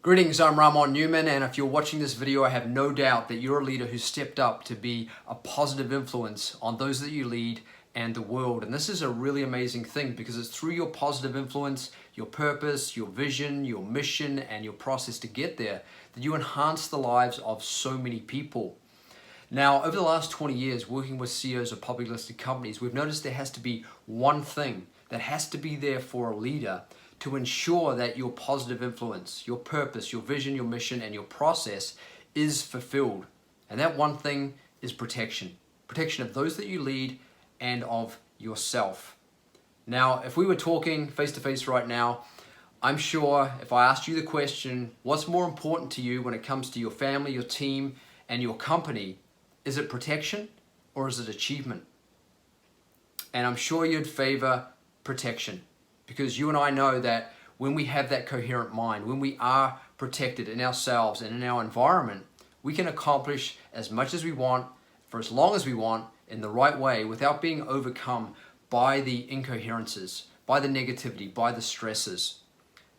Greetings, I'm Ramon Newman, and if you're watching this video, I have no doubt that you're a leader who stepped up to be a positive influence on those that you lead and the world. And this is a really amazing thing because it's through your positive influence, your purpose, your vision, your mission, and your process to get there that you enhance the lives of so many people. Now, over the last 20 years, working with CEOs of public listed companies, we've noticed there has to be one thing that has to be there for a leader to ensure that your positive influence, your purpose, your vision, your mission, and your process is fulfilled. And that one thing is protection. Protection of those that you lead and of yourself. Now, if we were talking face to face right now, I'm sure if I asked you the question, what's more important to you when it comes to your family, your team, and your company? Is it protection or is it achievement? And I'm sure you'd favor protection. Because you and I know that when we have that coherent mind, when we are protected in ourselves and in our environment, we can accomplish as much as we want for as long as we want in the right way without being overcome by the incoherences, by the negativity, by the stresses.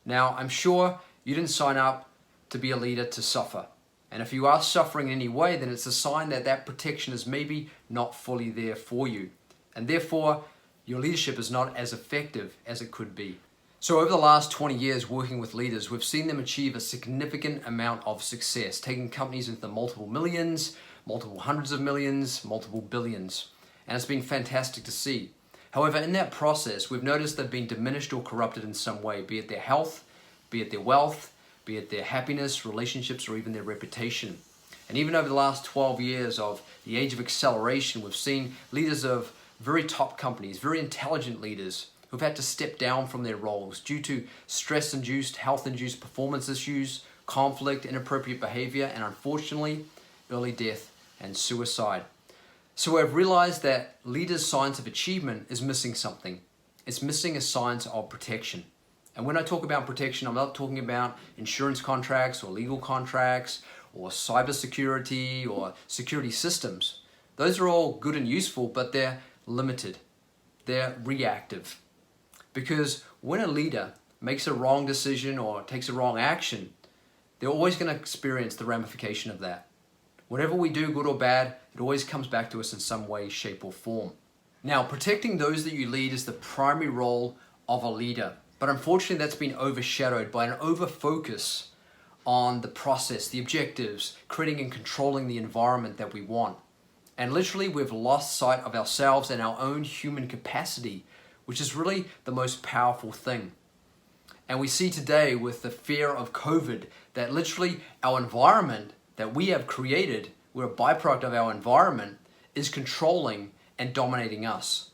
Now, I'm sure you didn't sign up to be a leader to suffer. And if you are suffering in any way, then it's a sign that that protection is maybe not fully there for you. And therefore, your leadership is not as effective as it could be. So over the last 20 years working with leaders, we've seen them achieve a significant amount of success, taking companies into the multiple millions, multiple hundreds of millions, multiple billions. And it's been fantastic to see. However, in that process, we've noticed they've been diminished or corrupted in some way, be it their health, be it their wealth, be it their happiness, relationships, or even their reputation. And even over the last 12 years of the age of acceleration, we've seen leaders of very top companies, very intelligent leaders who've had to step down from their roles due to stress-induced, health-induced performance issues, conflict, inappropriate behavior, and unfortunately, early death and suicide. So I've realized that leaders' science of achievement is missing something. It's missing a science of protection. And when I talk about protection, I'm not talking about insurance contracts or legal contracts or cybersecurity or security systems. Those are all good and useful, but they're limited. They're reactive. Because when a leader makes a wrong decision or takes a wrong action, they're always going to experience the ramification of that. Whatever we do, good or bad, it always comes back to us in some way, shape, or form. Now, protecting those that you lead is the primary role of a leader. But unfortunately, that's been overshadowed by an over-focus on the process, the objectives, creating and controlling the environment that we want. And literally, we've lost sight of ourselves and our own human capacity, which is really the most powerful thing. And we see today with the fear of COVID that literally our environment that we have created, we're a byproduct of our environment, is controlling and dominating us.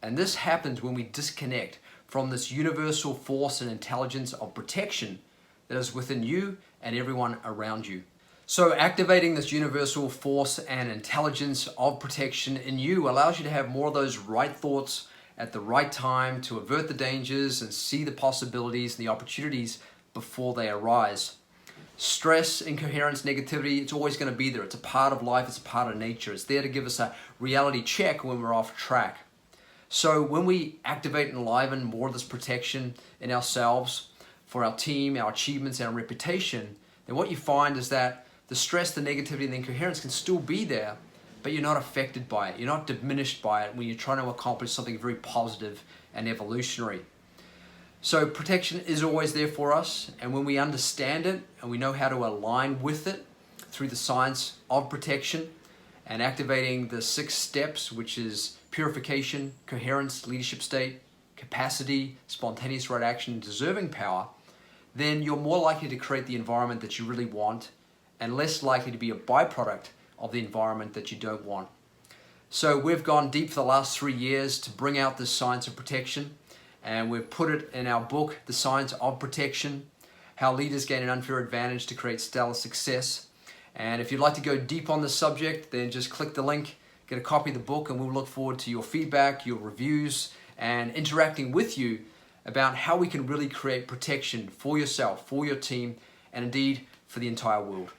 And this happens when we disconnect from this universal force and intelligence of protection that is within you and everyone around you. So activating this universal force and intelligence of protection in you allows you to have more of those right thoughts at the right time to avert the dangers and see the possibilities and the opportunities before they arise. Stress, incoherence, negativity, it's always going to be there. It's a part of life. It's a part of nature. It's there to give us a reality check when we're off track. So when we activate and enliven more of this protection in ourselves, for our team, our achievements, our reputation, then what you find is that the stress, the negativity, and the incoherence can still be there, but you're not affected by it. You're not diminished by it when you're trying to accomplish something very positive and evolutionary. So protection is always there for us, and when we understand it and we know how to align with it through the science of protection and activating the 6 steps, which is purification, coherence, leadership state, capacity, spontaneous right action, and deserving power, then you're more likely to create the environment that you really want and less likely to be a byproduct of the environment that you don't want. So we've gone deep for the last 3 years to bring out this science of protection, and we've put it in our book, The Science of Protection, How Leaders Gain an Unfair Advantage to Create Stellar Success. And if you'd like to go deep on this subject, then just click the link, get a copy of the book, and we'll look forward to your feedback, your reviews, and interacting with you about how we can really create protection for yourself, for your team, and indeed for the entire world.